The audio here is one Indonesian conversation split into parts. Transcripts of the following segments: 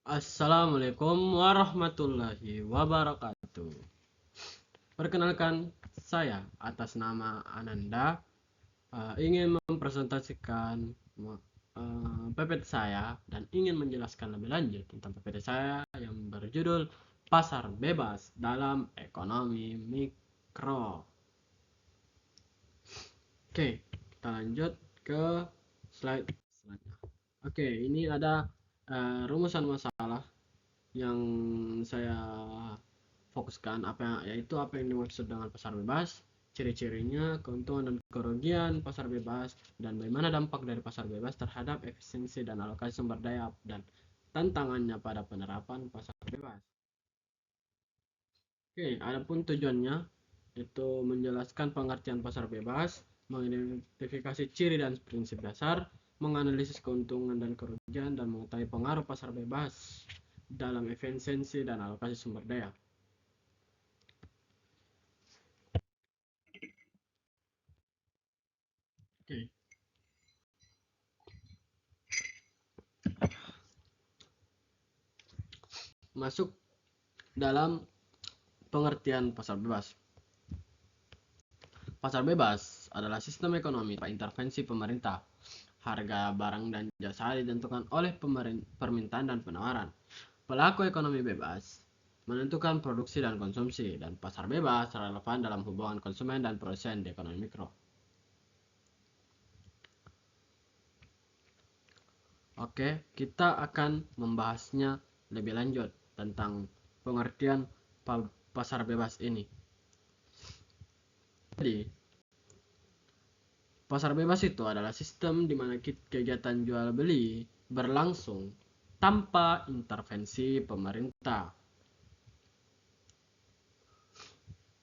Assalamualaikum warahmatullahi wabarakatuh. Perkenalkan, saya atas nama Ananda ingin mempresentasikan PPT saya dan ingin menjelaskan lebih lanjut tentang PPT saya yang berjudul Pasar Bebas dalam Ekonomi Mikro. Oke, kita lanjut ke slide selanjutnya. Oke, ini ada rumusan masalah yang saya fokuskan yaitu apa yang dimaksud dengan pasar bebas, ciri-cirinya, keuntungan dan kerugian pasar bebas, dan bagaimana dampak dari pasar bebas terhadap efisiensi dan alokasi sumber daya dan tantangannya pada penerapan pasar bebas. Oke, adapun tujuannya itu menjelaskan pengertian pasar bebas, mengidentifikasi ciri dan prinsip dasar, menganalisis keuntungan dan kerugian, dan mengetahui pengaruh pasar bebas dalam efisiensi dan alokasi sumber daya. Oke. Masuk dalam pengertian pasar bebas. Pasar bebas adalah sistem ekonomi tanpa intervensi pemerintah. Harga barang dan jasa ditentukan oleh permintaan dan penawaran. Pelaku ekonomi bebas menentukan produksi dan konsumsi, dan pasar bebas relevan dalam hubungan konsumen dan produsen di ekonomi mikro. Oke, kita akan membahasnya lebih lanjut tentang pengertian pasar bebas ini. Jadi, pasar bebas itu adalah sistem di mana kegiatan jual beli berlangsung tanpa intervensi pemerintah.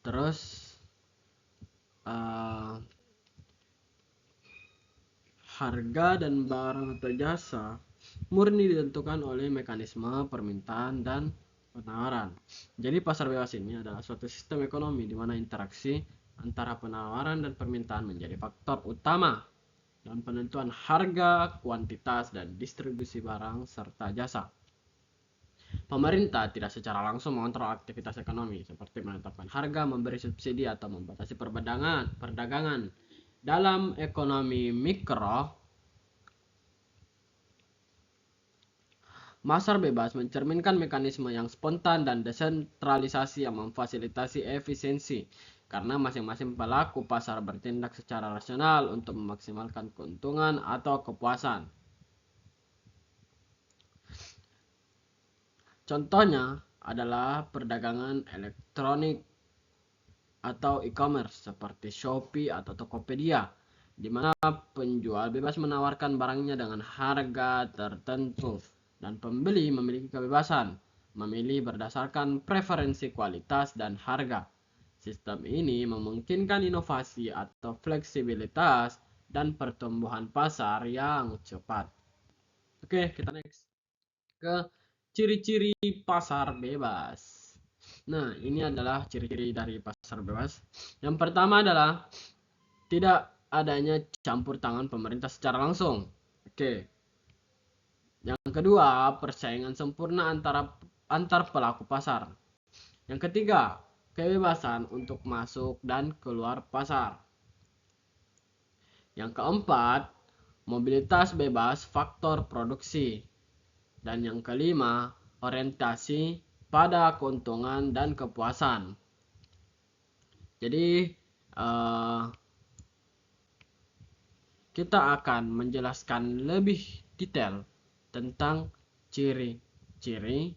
Terus harga dan barang atau jasa murni ditentukan oleh mekanisme permintaan dan penawaran. Jadi pasar bebas ini adalah suatu sistem ekonomi di mana interaksi antara penawaran dan permintaan menjadi faktor utama dalam penentuan harga, kuantitas, dan distribusi barang serta jasa. Pemerintah tidak secara langsung mengontrol aktivitas ekonomi seperti menetapkan harga, memberi subsidi, atau membatasi perdagangan. Dalam ekonomi mikro, pasar bebas mencerminkan mekanisme yang spontan dan desentralisasi yang memfasilitasi efisiensi, karena masing-masing pelaku pasar bertindak secara rasional untuk memaksimalkan keuntungan atau kepuasan. Contohnya adalah perdagangan elektronik atau e-commerce seperti Shopee atau Tokopedia, di mana penjual bebas menawarkan barangnya dengan harga tertentu dan pembeli memiliki kebebasan memilih berdasarkan preferensi kualitas dan harga. Sistem ini memungkinkan inovasi atau fleksibilitas dan pertumbuhan pasar yang cepat. Oke, kita next ke ciri-ciri pasar bebas. Nah, ini adalah ciri-ciri dari pasar bebas. Yang pertama adalah tidak adanya campur tangan pemerintah secara langsung. Oke. Yang kedua, persaingan sempurna antar pelaku pasar. Yang ketiga, kebebasan untuk masuk dan keluar pasar. Yang keempat, mobilitas bebas faktor produksi. Dan yang kelima, orientasi pada keuntungan dan kepuasan. Jadi kita akan menjelaskan lebih detail tentang ciri-ciri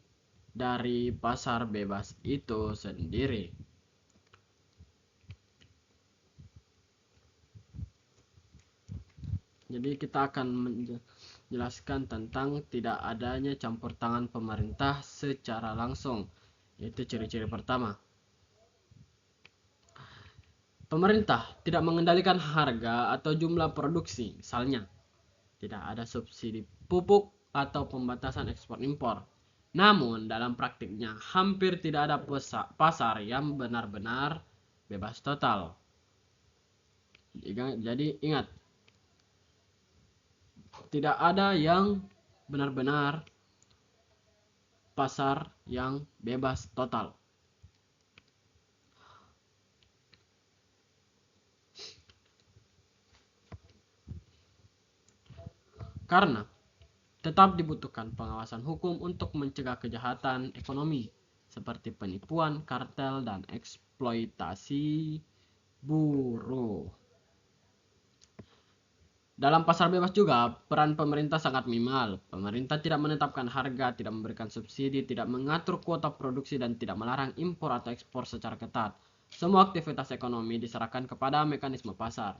dari pasar bebas itu sendiri. Jadi kita akan menjelaskan tentang tidak adanya campur tangan pemerintah secara langsung. Itu ciri-ciri pertama. Pemerintah tidak mengendalikan harga atau jumlah produksi, misalnya tidak ada subsidi pupuk atau pembatasan ekspor impor. Namun dalam praktiknya hampir tidak ada pasar yang benar-benar bebas total. Jadi ingat, tidak ada yang benar-benar pasar yang bebas total. Karena tetap dibutuhkan pengawasan hukum untuk mencegah kejahatan ekonomi seperti penipuan, kartel, dan eksploitasi buruh. Dalam pasar bebas juga, peran pemerintah sangat minimal. Pemerintah tidak menetapkan harga, tidak memberikan subsidi, tidak mengatur kuota produksi, dan tidak melarang impor atau ekspor secara ketat. Semua aktivitas ekonomi diserahkan kepada mekanisme pasar.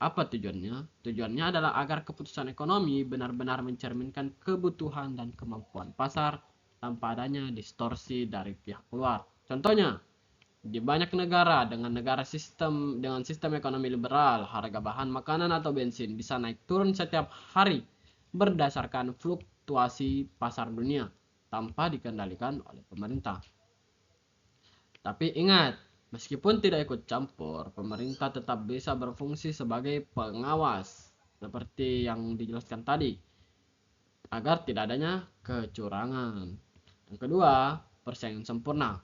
Apa tujuannya? Tujuannya adalah agar keputusan ekonomi benar-benar mencerminkan kebutuhan dan kemampuan pasar tanpa adanya distorsi dari pihak luar. Contohnya, di banyak negara dengan sistem ekonomi liberal, harga bahan makanan atau bensin bisa naik turun setiap hari berdasarkan fluktuasi pasar dunia tanpa dikendalikan oleh pemerintah. Tapi ingat, meskipun tidak ikut campur, pemerintah tetap bisa berfungsi sebagai pengawas seperti yang dijelaskan tadi agar tidak adanya kecurangan. Yang kedua, persaingan sempurna.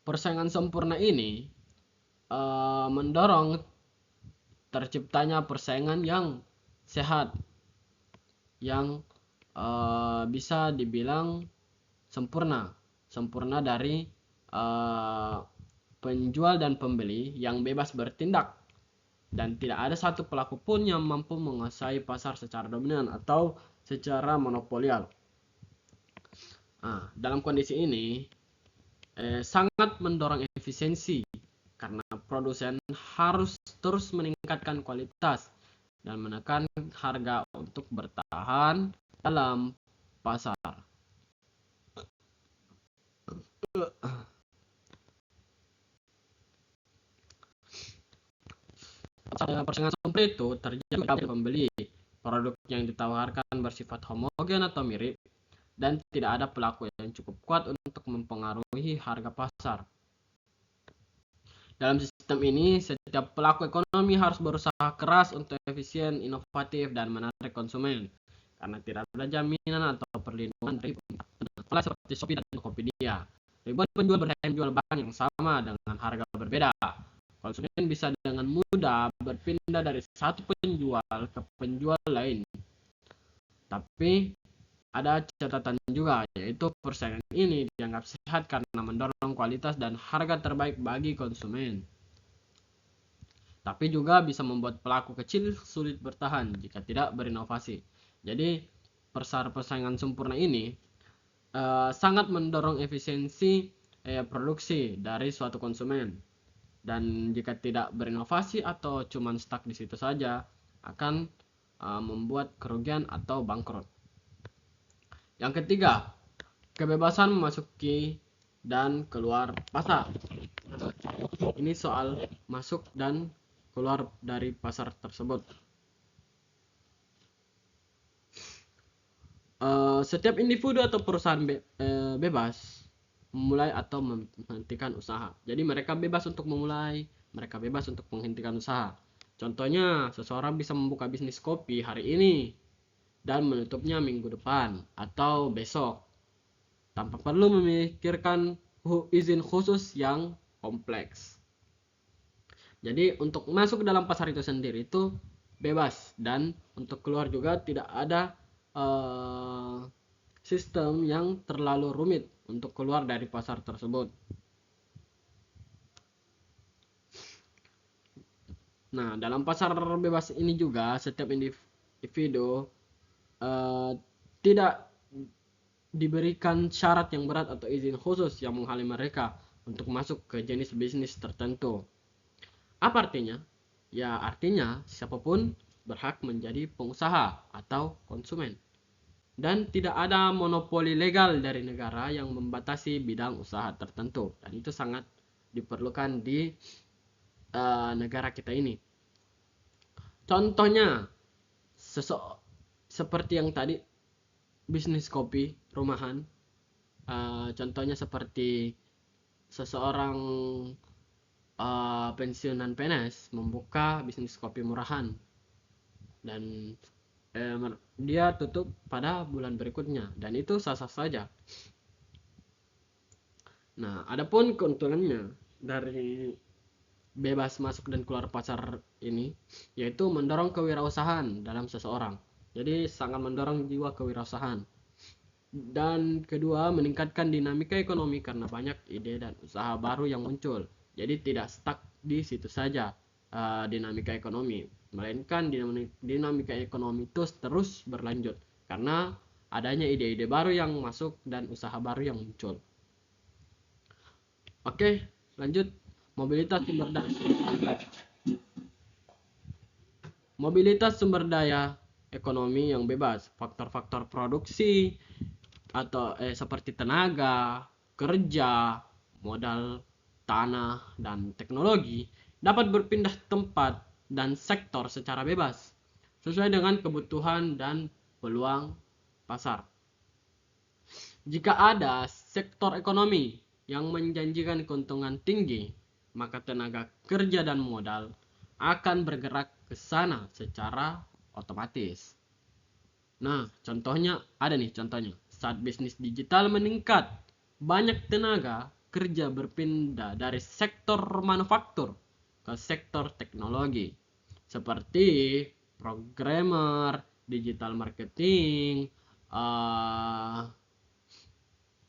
Persaingan sempurna ini mendorong terciptanya persaingan yang sehat, yang bisa dibilang sempurna dari penjual dan pembeli yang bebas bertindak, dan tidak ada satu pelaku pun yang mampu menguasai pasar secara dominan atau secara monopolial. Dalam kondisi ini sangat mendorong efisiensi karena produsen harus terus meningkatkan kualitas dan menekan harga untuk bertahan dalam pasar. Persaingan seperti itu terjadi pada pembeli. Produk yang ditawarkan bersifat homogen atau mirip, dan tidak ada pelaku yang cukup kuat untuk mempengaruhi harga pasar. Dalam sistem ini, setiap pelaku ekonomi harus berusaha keras untuk efisien, inovatif, dan menarik konsumen. Karena tidak ada jaminan atau perlindungan dari pemerintah seperti Shopee dan Tokopedia. Ribuan penjual berhenti jual barang yang sama dengan harga berbeda. Konsumen bisa dengan mudah berpindah dari satu penjual ke penjual lain. Tapi ada catatan juga, yaitu persaingan ini dianggap sehat karena mendorong kualitas dan harga terbaik bagi konsumen. Tapi juga bisa membuat pelaku kecil sulit bertahan jika tidak berinovasi. Jadi persaingan sempurna ini sangat mendorong efisiensi produksi dari suatu konsumen. Dan jika tidak berinovasi atau cuma stuck di situ saja, akan membuat kerugian atau bangkrut. Yang ketiga, kebebasan memasuki dan keluar pasar. Ini soal masuk dan keluar dari pasar tersebut. Setiap individu atau perusahaan bebas memulai atau menghentikan usaha. Jadi mereka bebas untuk memulai, mereka bebas untuk menghentikan usaha. Contohnya, seseorang bisa membuka bisnis kopi hari ini dan menutupnya minggu depan atau besok tanpa perlu memikirkan izin khusus yang kompleks. Jadi untuk masuk ke dalam pasar itu sendiri itu bebas, dan untuk keluar juga tidak ada sistem yang terlalu rumit untuk keluar dari pasar tersebut. Nah, dalam pasar bebas ini juga setiap individu tidak diberikan syarat yang berat atau izin khusus yang menghalangi mereka untuk masuk ke jenis bisnis tertentu. Apa artinya? Ya, artinya siapapun berhak menjadi pengusaha atau konsumen. Dan tidak ada monopoli legal dari negara yang membatasi bidang usaha tertentu. Dan itu sangat diperlukan di negara kita ini. Contohnya, seperti yang tadi, bisnis kopi rumahan. Contohnya seperti seseorang pensiunan PNS membuka bisnis kopi murahan, dan dia tutup pada bulan berikutnya, dan itu sah-sah saja. Nah, adapun keuntungannya dari bebas masuk dan keluar pasar ini, yaitu mendorong kewirausahaan dalam seseorang. Jadi sangat mendorong jiwa kewirausahaan. Dan kedua, meningkatkan dinamika ekonomi karena banyak ide dan usaha baru yang muncul. Jadi tidak stuck di situ saja dinamika ekonomi, melainkan dinamika ekonomi itu terus berlanjut karena adanya ide-ide baru yang masuk dan usaha baru yang muncul. Oke, lanjut. Mobilitas sumber daya. Mobilitas sumber daya ekonomi yang bebas, faktor-faktor produksi atau seperti tenaga, kerja, modal, tanah, dan teknologi dapat berpindah tempat dan sektor secara bebas sesuai dengan kebutuhan dan peluang pasar. Jika ada sektor ekonomi yang menjanjikan keuntungan tinggi, maka tenaga kerja dan modal akan bergerak ke sana secara otomatis. Nah, contohnya ada nih contohnya. Saat bisnis digital meningkat, banyak tenaga kerja berpindah dari sektor manufaktur ke sektor teknologi seperti programmer, digital marketing,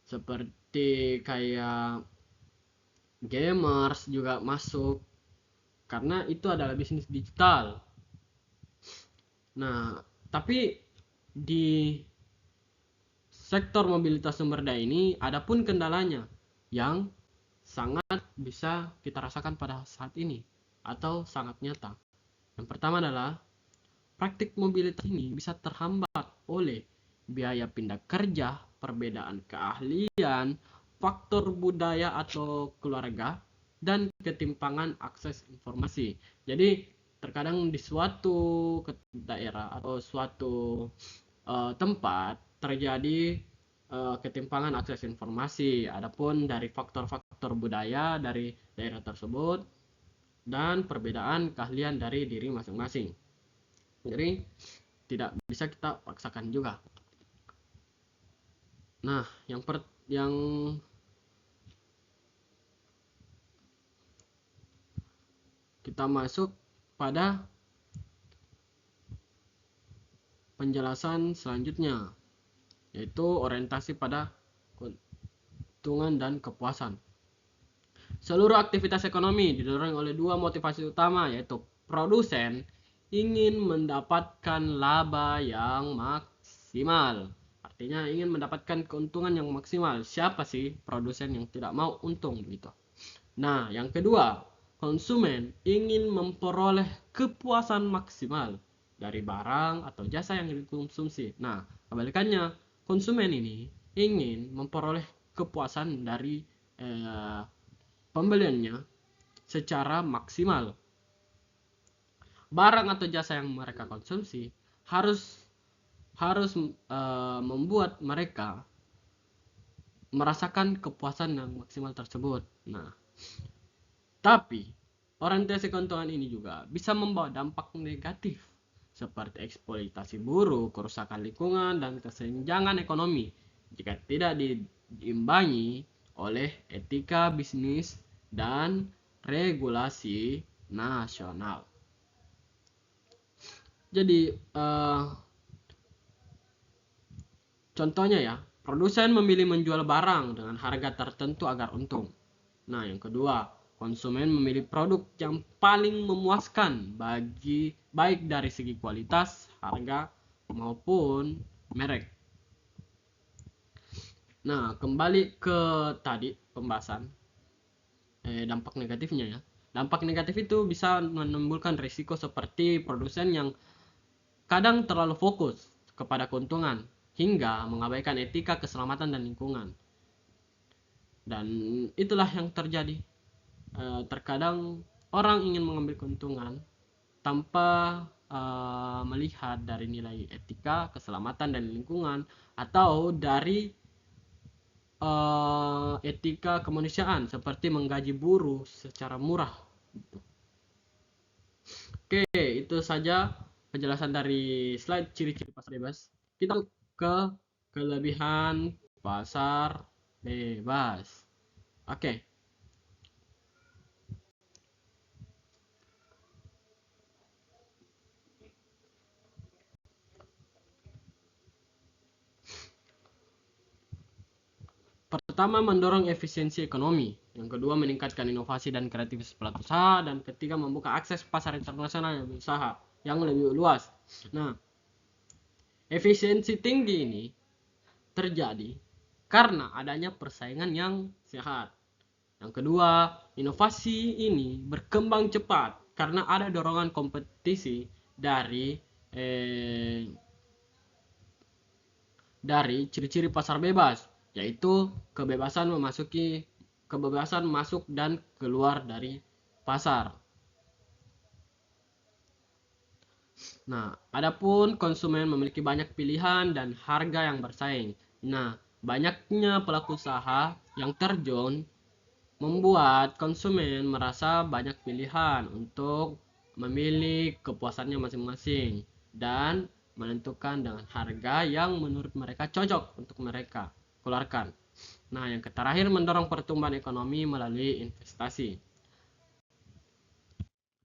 seperti kayak gamers juga masuk karena itu adalah bisnis digital. Nah, tapi di sektor mobilitas sumber daya ini ada pun kendalanya yang sangat bisa kita rasakan pada saat ini atau sangat nyata. Yang pertama adalah praktik mobilitas ini bisa terhambat oleh biaya pindah kerja, perbedaan keahlian, faktor budaya atau keluarga, dan ketimpangan akses informasi. Jadi terkadang di suatu daerah atau suatu tempat terjadi ketimpangan akses informasi. Adapun dari faktor-faktor budaya dari daerah tersebut dan perbedaan keahlian dari diri masing-masing. Jadi tidak bisa kita paksakan juga. Nah, yang kita masuk pada penjelasan selanjutnya, yaitu orientasi pada keuntungan dan kepuasan. Seluruh aktivitas ekonomi didorong oleh dua motivasi utama, yaitu produsen ingin mendapatkan laba yang maksimal. Artinya ingin mendapatkan keuntungan yang maksimal. Siapa sih produsen yang tidak mau untung gitu? Nah, yang kedua, konsumen ingin memperoleh kepuasan maksimal dari barang atau jasa yang dikonsumsi. Nah, kebalikannya, konsumen ini ingin memperoleh kepuasan dari pembeliannya secara maksimal. Barang atau jasa yang mereka konsumsi harus membuat mereka merasakan kepuasan yang maksimal tersebut. Nah, tapi orientasi keuntungan ini juga bisa membawa dampak negatif seperti eksploitasi buruh, kerusakan lingkungan, dan kesenjangan ekonomi jika tidak diimbangi oleh etika bisnis dan regulasi nasional. Jadi contohnya ya, produsen memilih menjual barang dengan harga tertentu agar untung. Nah, yang kedua, konsumen memilih produk yang paling memuaskan baik dari segi kualitas, harga, maupun merek. Nah, kembali ke tadi pembahasan dampak negatifnya ya. Dampak negatif itu bisa menimbulkan risiko seperti produsen yang kadang terlalu fokus kepada keuntungan hingga mengabaikan etika, keselamatan, dan lingkungan. Dan itulah yang terjadi. Terkadang orang ingin mengambil keuntungan tanpa melihat dari nilai etika, keselamatan, dan lingkungan, atau dari etika kemanusiaan seperti menggaji buruh secara murah. Oke, itu saja penjelasan dari slide ciri-ciri pasar bebas, kita ke kelebihan pasar bebas. Oke. Pertama, mendorong efisiensi ekonomi. Yang kedua, meningkatkan inovasi dan kreativitas pelaku usaha. Dan ketiga, membuka akses pasar internasional yang usaha yang lebih luas. Nah, efisiensi tinggi ini terjadi karena adanya persaingan yang sehat. Yang kedua, inovasi ini berkembang cepat karena ada dorongan kompetisi dari ciri-ciri pasar bebas, yaitu kebebasan masuk dan keluar dari pasar. Nah, adapun konsumen memiliki banyak pilihan dan harga yang bersaing. Nah, banyaknya pelaku usaha yang terjun membuat konsumen merasa banyak pilihan untuk memilih kepuasannya masing-masing dan menentukan dengan harga yang menurut mereka cocok untuk mereka keluarkan. Nah, yang terakhir, mendorong pertumbuhan ekonomi melalui investasi.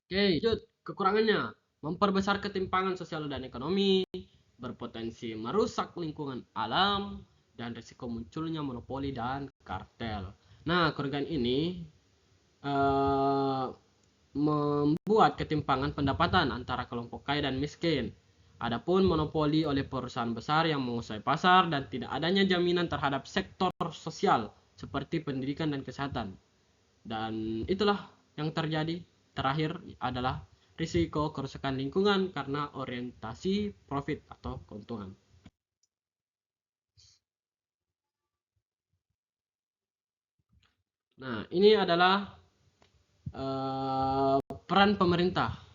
Oke, lanjut. Kekurangannya, memperbesar ketimpangan sosial dan ekonomi, berpotensi merusak lingkungan alam, dan risiko munculnya monopoli dan kartel. Nah, kerugian ini membuat ketimpangan pendapatan antara kelompok kaya dan miskin. Adapun monopoli oleh perusahaan besar yang menguasai pasar dan tidak adanya jaminan terhadap sektor sosial seperti pendidikan dan kesehatan. Dan itulah yang terjadi. Terakhir adalah risiko kerusakan lingkungan karena orientasi profit atau keuntungan. Nah, ini adalah peran pemerintah.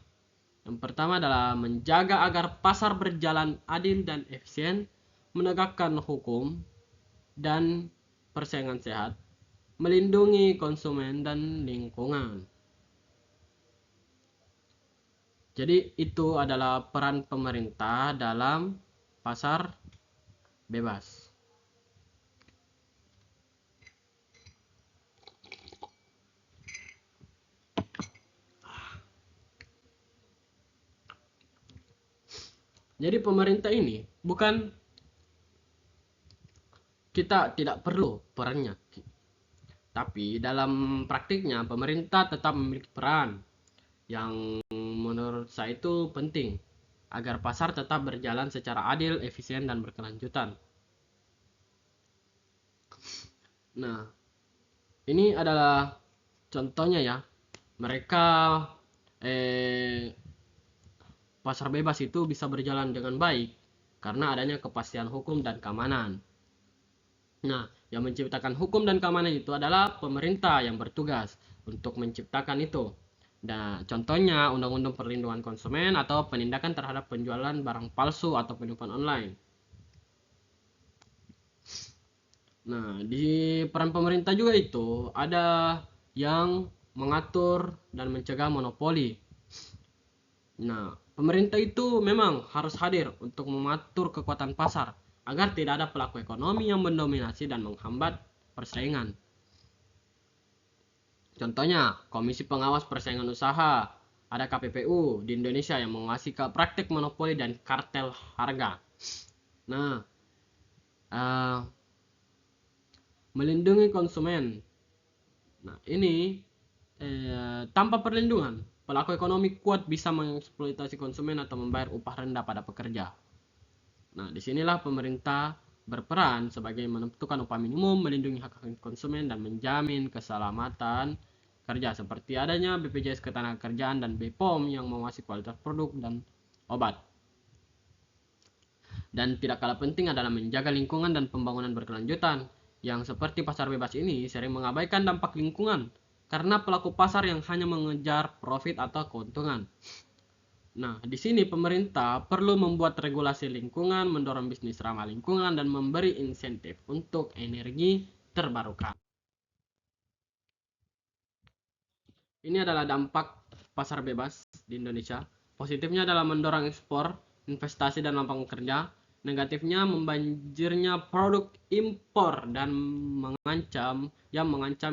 Yang pertama adalah menjaga agar pasar berjalan adil dan efisien, menegakkan hukum dan persaingan sehat, melindungi konsumen dan lingkungan. Jadi itu adalah peran pemerintah dalam pasar bebas. Jadi pemerintah ini bukan kita tidak perlu perannya, tapi dalam praktiknya pemerintah tetap memiliki peran yang menurut saya itu penting agar pasar tetap berjalan secara adil, efisien, dan berkelanjutan. Nah, ini adalah contohnya ya. Mereka pasar bebas itu bisa berjalan dengan baik karena adanya kepastian hukum dan keamanan. Nah, yang menciptakan hukum dan keamanan itu adalah pemerintah yang bertugas untuk menciptakan itu. Nah, contohnya Undang-Undang Perlindungan Konsumen atau penindakan terhadap penjualan barang palsu atau penipuan online. Nah, di peran pemerintah juga itu ada yang mengatur dan mencegah monopoli. Nah, pemerintah itu memang harus hadir untuk mengatur kekuatan pasar agar tidak ada pelaku ekonomi yang mendominasi dan menghambat persaingan. Contohnya, Komisi Pengawas Persaingan Usaha, ada KPPU di Indonesia yang mengawasi praktik monopoli dan kartel harga. Nah, melindungi konsumen. Nah, ini tanpa perlindungan, pelaku ekonomi kuat bisa mengeksploitasi konsumen atau membayar upah rendah pada pekerja. Nah, disinilah pemerintah berperan sebagai menentukan upah minimum, melindungi hak konsumen, dan menjamin keselamatan kerja seperti adanya BPJS Ketenagakerjaan dan BPOM yang mengawasi kualitas produk dan obat. Dan tidak kalah penting adalah menjaga lingkungan dan pembangunan berkelanjutan, yang seperti pasar bebas ini sering mengabaikan dampak lingkungan karena pelaku pasar yang hanya mengejar profit atau keuntungan. Nah, di sini pemerintah perlu membuat regulasi lingkungan, mendorong bisnis ramah lingkungan, dan memberi insentif untuk energi terbarukan. Ini adalah dampak pasar bebas di Indonesia. Positifnya adalah mendorong ekspor, investasi dan lapangan kerja. Negatifnya membanjirnya produk impor dan mengancam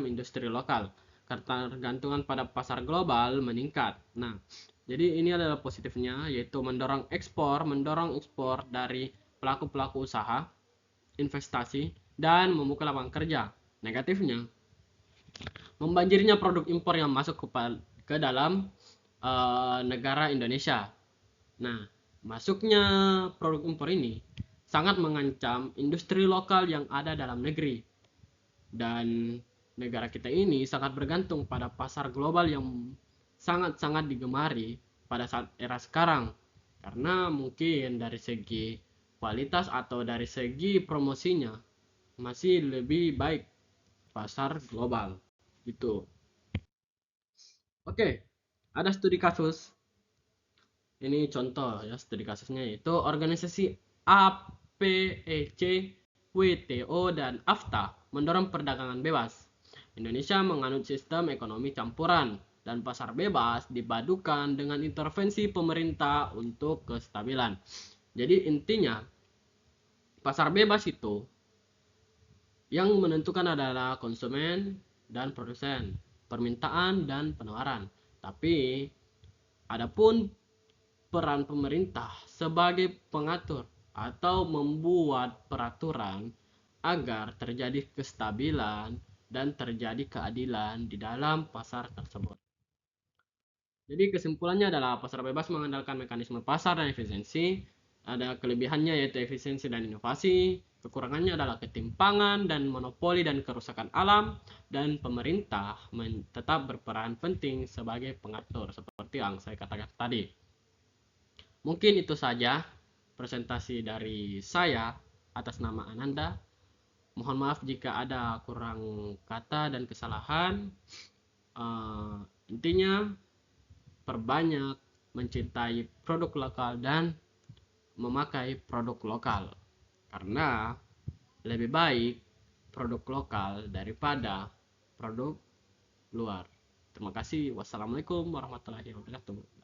industri lokal. Ketergantungan pada pasar global meningkat. Nah, jadi ini adalah positifnya, yaitu mendorong ekspor dari pelaku-pelaku usaha, investasi, dan membuka lapangan kerja. Negatifnya, membanjirnya produk impor yang masuk ke dalam negara Indonesia. Nah, masuknya produk impor ini sangat mengancam industri lokal yang ada dalam negeri. Dan negara kita ini sangat bergantung pada pasar global yang sangat-sangat digemari pada saat era sekarang. Karena mungkin dari segi kualitas atau dari segi promosinya masih lebih baik pasar global. Gitu. Oke, ada studi kasus. Ini contoh ya studi kasusnya, yaitu organisasi APEC, WTO, dan AFTA mendorong perdagangan bebas. Indonesia menganut sistem ekonomi campuran dan pasar bebas dipadukan dengan intervensi pemerintah untuk kestabilan. Jadi intinya pasar bebas itu yang menentukan adalah konsumen dan produsen, permintaan dan penawaran. Tapi adapun peran pemerintah sebagai pengatur atau membuat peraturan agar terjadi kestabilan dan terjadi keadilan di dalam pasar tersebut. Jadi kesimpulannya adalah pasar bebas mengandalkan mekanisme pasar dan efisiensi. Ada kelebihannya yaitu efisiensi dan inovasi. Kekurangannya adalah ketimpangan dan monopoli dan kerusakan alam. Dan pemerintah tetap berperan penting sebagai pengatur seperti yang saya katakan tadi. Mungkin itu saja presentasi dari saya atas nama Ananda. Mohon maaf jika ada kurang kata dan kesalahan. Intinya perbanyak mencintai produk lokal dan memakai produk lokal, karena lebih baik produk lokal daripada produk luar. Terima kasih. Wassalamualaikum warahmatullahi wabarakatuh.